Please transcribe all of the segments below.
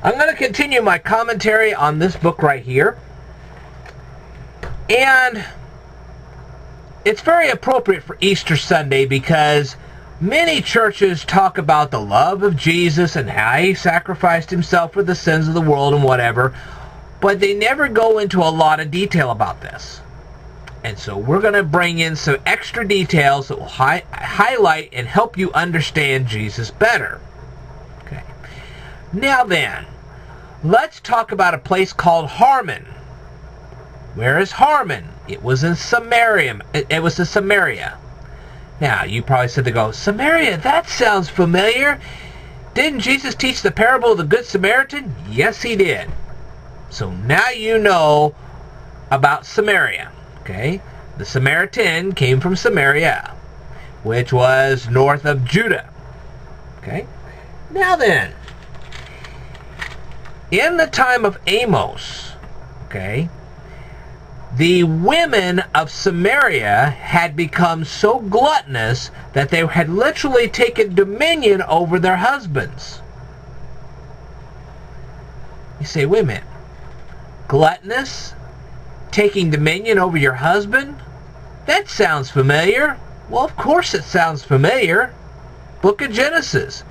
I'm going to continue my commentary on this book right here. And it's very appropriate for Easter Sunday because many churches talk about the love of Jesus and how he sacrificed himself for the sins of the world and whatever, but they never go into a lot of detail about this. And so we're going to bring in some extra details that will highlight and help you understand Jesus better. Okay. Now then, let's talk about a place called Harmon. Where is Harmon? It was in Samaria. It was in Samaria. Now, you probably said to go, Samaria, that sounds familiar. Didn't Jesus teach the parable of the Good Samaritan? Yes, he did. So now you know about Samaria. Okay? The Samaritan came from Samaria, which was north of Judah. Okay? Now then, in the time of Amos, okay, the women of Samaria had become so gluttonous that they had literally taken dominion over their husbands. You say, wait a minute. Gluttonous? Taking dominion over your husband? That sounds familiar. Well, of course it sounds familiar. Book of Genesis.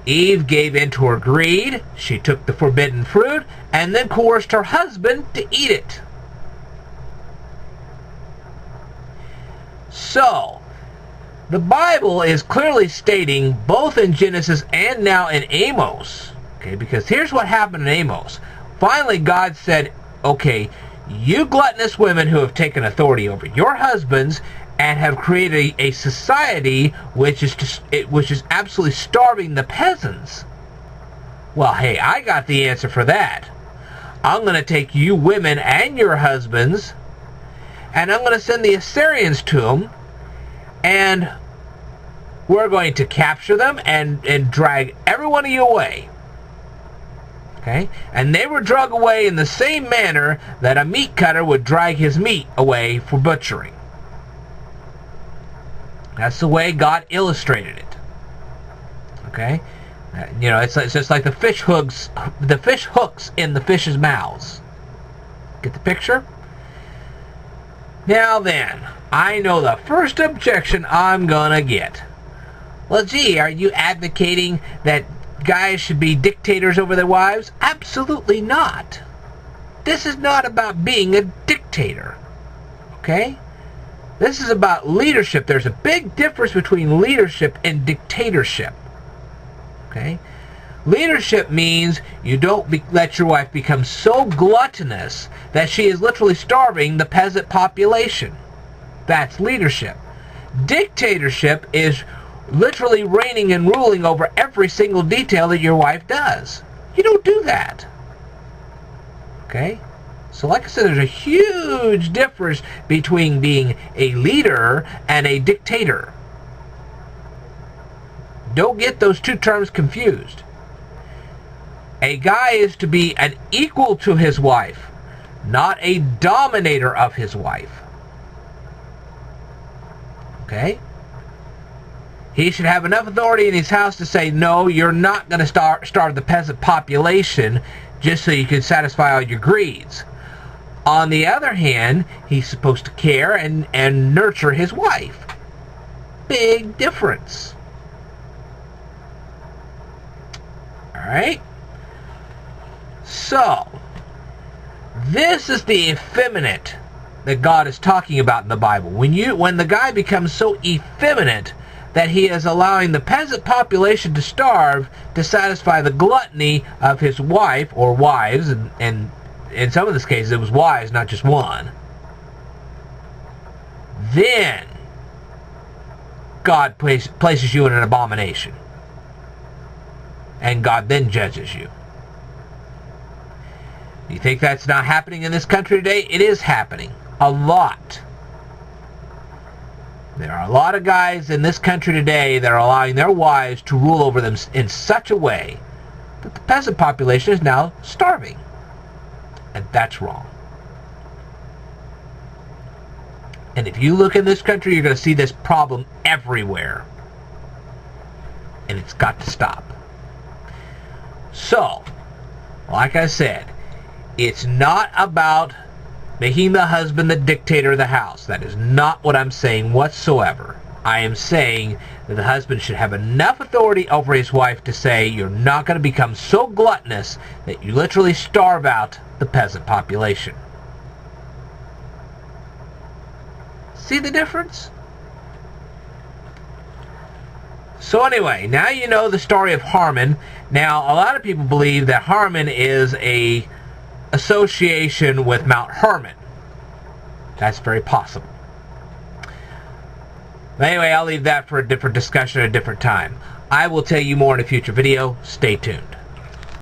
Eve gave in to her greed. She took the forbidden fruit and then coerced her husband to eat it. So, the Bible is clearly stating, both in Genesis and now in Amos, okay, because here's what happened in Amos. Finally, God said, okay, you gluttonous women who have taken authority over your husbands and have created a society which is absolutely starving the peasants. Well, hey, I got the answer for that. I'm going to take you women and your husbands, and I'm going to send the Assyrians to them, and we're going to capture them and drag every one of you away. Okay? And they were dragged away in the same manner that a meat cutter would drag his meat away for butchering. That's the way God illustrated it. Okay? You know, it's just like the fish hooks in the fish's mouths. Get the picture? Now then, I know the first objection I'm gonna get. Well, gee, are you advocating that guys should be dictators over their wives? Absolutely not. This is not about being a dictator. Okay? This is about leadership. There's a big difference between leadership and dictatorship. Okay? Leadership means you don't let your wife become so gluttonous that she is literally starving the peasant population. That's leadership. Dictatorship is literally reigning and ruling over every single detail that your wife does. You don't do that. Okay? So like I said, there's a huge difference between being a leader and a dictator. Don't get those two terms confused. A guy is to be an equal to his wife, not a dominator of his wife. Okay? He should have enough authority in his house to say, no, you're not going to starve the peasant population just so you can satisfy all your greeds. On the other hand, he's supposed to care and nurture his wife. Big difference. Alright? So, this is the effeminate that God is talking about in the Bible. When the guy becomes so effeminate that he is allowing the peasant population to starve to satisfy the gluttony of his wife or wives, and in some of these cases it was wives, not just one, then God places you in an abomination. And God then judges you. You think that's not happening in this country today? It is happening. A lot. There are a lot of guys in this country today that are allowing their wives to rule over them in such a way that the peasant population is now starving. And that's wrong. And if you look in this country, you're going to see this problem everywhere. And it's got to stop. So, Like I said, it's not about making the husband the dictator of the house. That is not what I'm saying whatsoever. I am saying that the husband should have enough authority over his wife to say, you're not going to become so gluttonous that you literally starve out the peasant population. See the difference? So anyway, now you know the story of Harmon. Now, a lot of people believe that Harmon is a association with Mount Hermon. That's very possible. But anyway, I'll leave that for a different discussion at a different time. I will tell you more in a future video. Stay tuned.